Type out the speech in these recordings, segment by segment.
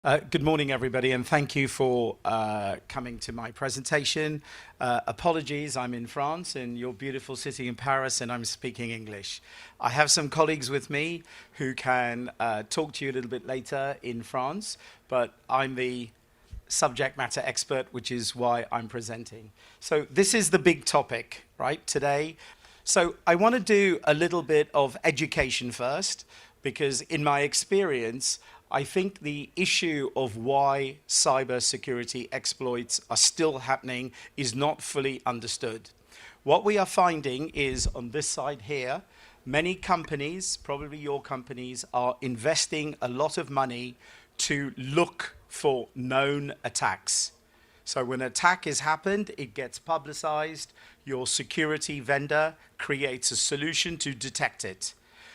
Good morning, everybody, and thank you for coming to my presentation. Apologies, I'm in France, in your beautiful city in Paris, and I'm speaking English. I have some colleagues with me who can talk to you a little bit later in France, but I'm the subject matter expert, which is why I'm presenting. So this is the big topic, right, today. So I want to do a little bit of education first, because in my experience, I think the issue of why cybersecurity exploits are still happening is not fully understood. What we are finding is on this side here, many companies, probably your companies, are investing a lot of money to look for known attacks. So when an attack has happened, it gets publicized. Your security vendor creates a solution to detect it.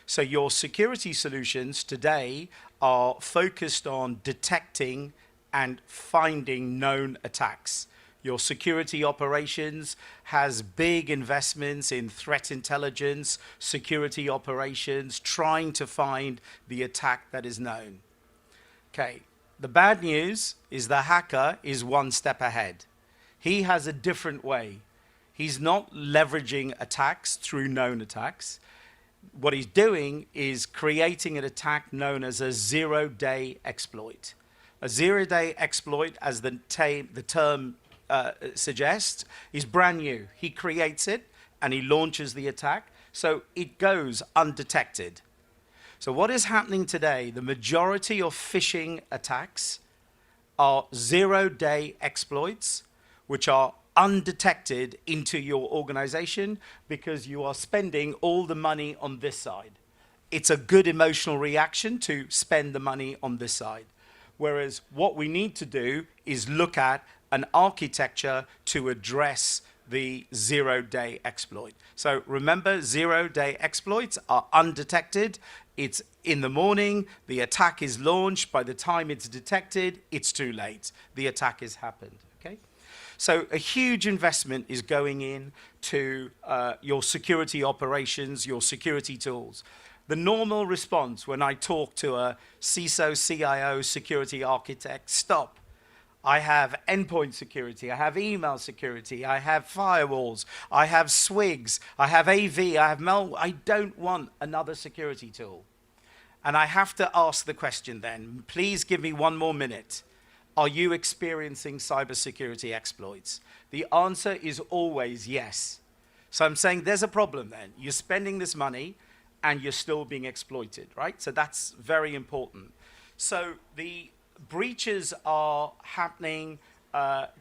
So your security solutions today are focused on detecting and finding known attacks. Your security operations has big investments in threat intelligence, security operations, trying to find the attack that is known. Okay, the bad news is the hacker is one step ahead. He has a different way. He's not leveraging attacks through known attacks. What he's doing is creating an attack known as a zero-day exploit. A zero-day exploit, as the term suggests, is brand new. He creates it and he launches the attack, so it goes undetected. So what is happening today, the majority of phishing attacks are zero-day exploits, which are undetected into your organization because you are spending all the money on this side. It's a good emotional reaction to spend the money on this side. Whereas what we need to do is look at an architecture to address the zero-day exploit. So remember, zero-day exploits are undetected. It's in the morning, the attack is launched. By the time it's detected, it's too late. The attack has happened. Okay? So a huge investment is going in to your security operations, your security tools. The normal response when I talk to a CISO, CIO, security architect, stop. I have endpoint security, I have email security, I have firewalls, I have SWIGs, I have AV, I have malware. I don't want another security tool. And I have to ask the question then, please give me one more minute. Are you experiencing cybersecurity exploits? The answer is always yes. So I'm saying there's a problem then. You're spending this money and you're still being exploited, right? So that's very important. So the breaches are happening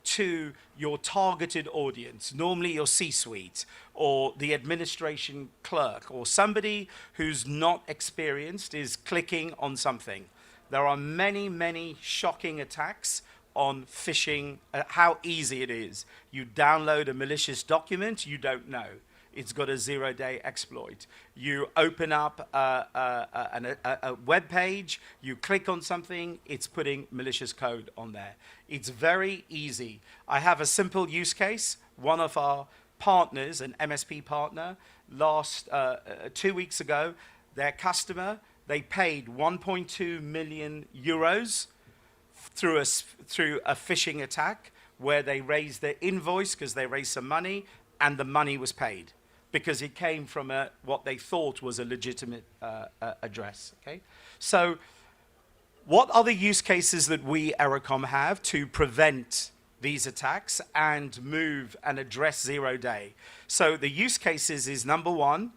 to your targeted audience, normally your C-suite or the administration clerk or somebody who's not experienced is clicking on something. There are many, many shocking attacks on phishing, how easy it is. You download a malicious document, you don't know. It's got a zero-day exploit. You open up a web page, you click on something, it's putting malicious code on there. It's very easy. I have a simple use case. One of our partners, an MSP partner, 2 weeks ago, their customer, they paid 1.2 million euros through a phishing attack where they raised their invoice because they raised some money and the money was paid because it came from what they thought was a legitimate address. Okay? So what are the use cases that we, Ericom, have to prevent these attacks and move and address zero-day? So the use cases is number one,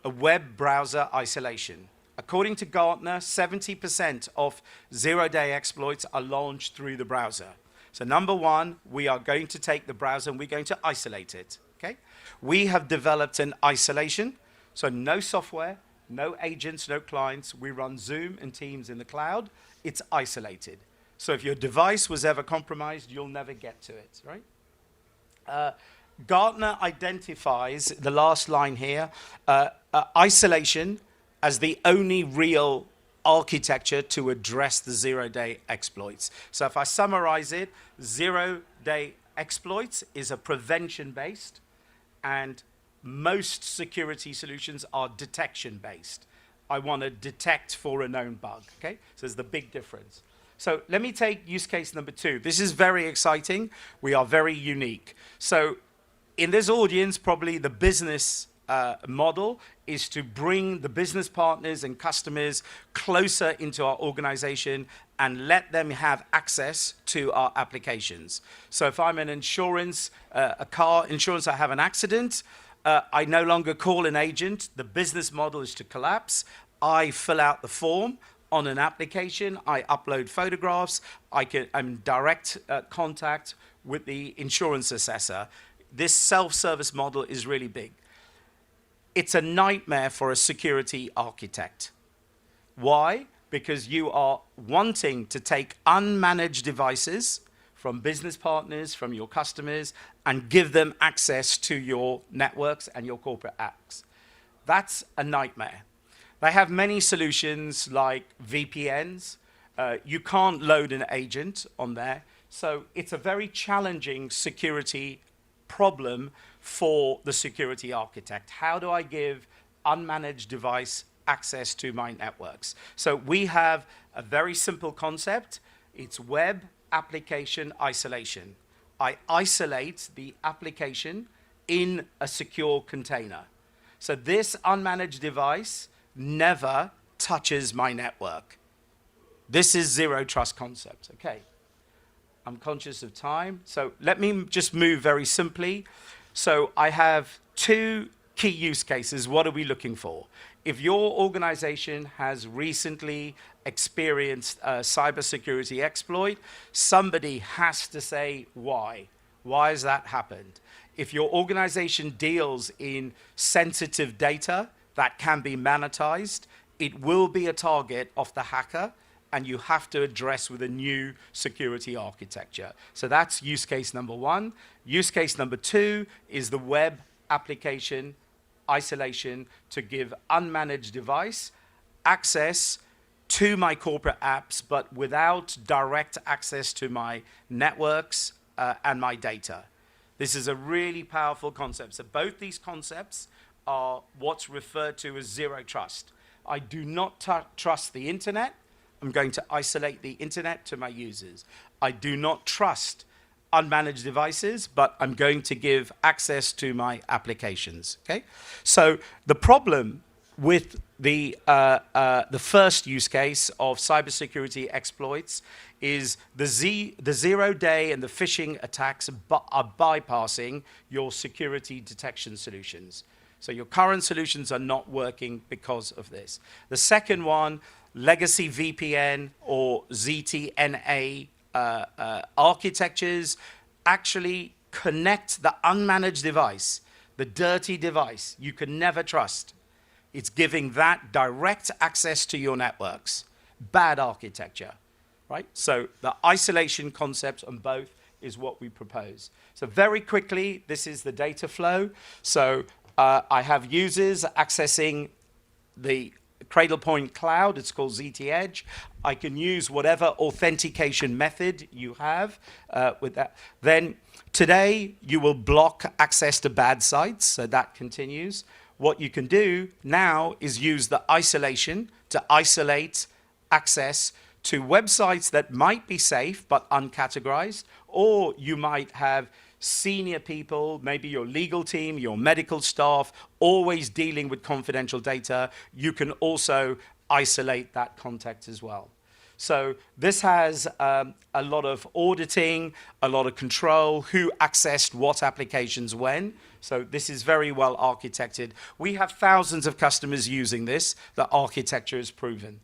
a web browser isolation. According to Gartner, 70% of zero-day exploits are launched through the browser. So number one, we are going to take the browser and we're going to isolate it. Okay? We have developed an isolation, so no software, no agents, no clients. We run Zoom and Teams in the cloud. It's isolated. So if your device was ever compromised, you'll never get to it, right? Gartner identifies, the last line here, isolation as the only real architecture to address the zero-day exploits. So if I summarize it, zero-day exploits is a prevention-based, and most security solutions are detection-based. I want to detect for a known bug, okay? So there's the big difference. So let me take use case number 2. This is very exciting. We are very unique. So in this audience, probably the business model is to bring the business partners and customers closer into our organization and let them have access to our applications. So if I'm an insurance, a car insurance, I have an accident, I no longer call an agent. The business model is to collapse. I fill out the form on an application. I upload photographs. I'm in direct contact with the insurance assessor. This self-service model is really big. It's a nightmare for a security architect. Why? Because you are wanting to take unmanaged devices from business partners, from your customers, and give them access to your networks and your corporate apps. That's a nightmare. They have many solutions like VPNs. You can't load an agent on there. So it's a very challenging security problem for the security architect. How do I give unmanaged device access to my networks? So we have a very simple concept. It's web application isolation. I isolate the application in a secure container. So this unmanaged device never touches my network. This is zero trust concept. Okay. I'm conscious of time. So let me just move very simply. So I have 2 key use cases. What are we looking for? If your organization has recently experienced a cybersecurity exploit, somebody has to say why. Why has that happened? If your organization deals in sensitive data that can be monetized, it will be a target of the hacker, and you have to address with a new security architecture. So that's use case number 1. Use case number 2 is the web application isolation to give unmanaged device access to my corporate apps, but without direct access to my networks and my data. This is a really powerful concept. So both these concepts are what's referred to as zero trust. I do not trust the internet. I'm going to isolate the internet to my users. I do not trust unmanaged devices, but I'm going to give access to my applications. Okay? So the problem with the first use case of cybersecurity exploits is the zero day and the phishing attacks are bypassing your security detection solutions. So your current solutions are not working because of this. The second one, legacy VPN or ZTNA architectures actually connect the unmanaged device, the dirty device you can never trust. It's giving that direct access to your networks. Bad architecture, right? So the isolation concept on both is what we propose. So very quickly, this is the data flow. So I have users accessing the Cradlepoint cloud. It's called ZT Edge. I can use whatever authentication method you have with that. Then today, you will block access to bad sites, so that continues. What you can do now is use the isolation to isolate access to websites that might be safe but uncategorized, or you might have senior people, maybe your legal team, your medical staff, always dealing with confidential data. You can also isolate that contact as well. So this has a lot of auditing, a lot of control, who accessed what applications when. So this is very well architected. We have thousands of customers using this. The architecture is proven.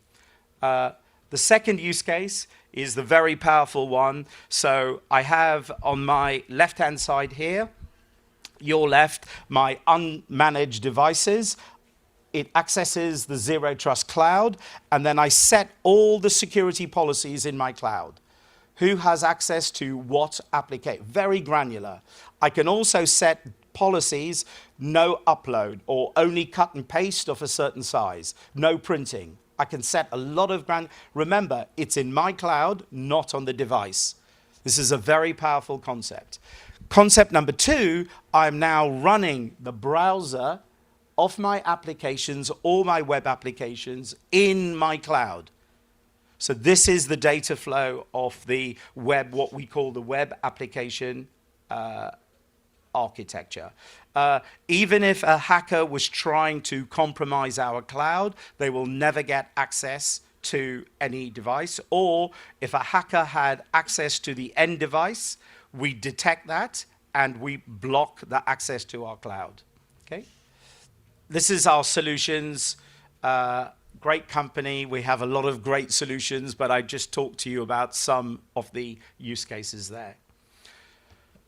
The second use case is the very powerful one. So I have on my left-hand side here, your left, my unmanaged devices. It accesses the Zero Trust Cloud, and then I set all the security policies in my cloud. Who has access to what application? Very granular. I can also set policies, no upload, or only cut and paste of a certain size, no printing. I can set a lot of remember, it's in my cloud, not on the device. This is a very powerful concept. Concept number 2, I'm now running the browser of my applications, all my web applications in my cloud. So this is the data flow of the web, what we call the web application architecture. Even if a hacker was trying to compromise our cloud, they will never get access to any device. Or if a hacker had access to the end device, we detect that and we block the access to our cloud. Okay? This is our solutions. Great company. We have a lot of great solutions, but I just talked to you about some of the use cases there.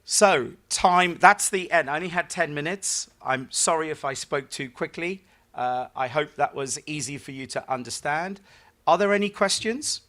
So time, that's the end. I only had 10 minutes. I'm sorry if I spoke too quickly. I hope that was easy for you to understand. Are there any questions?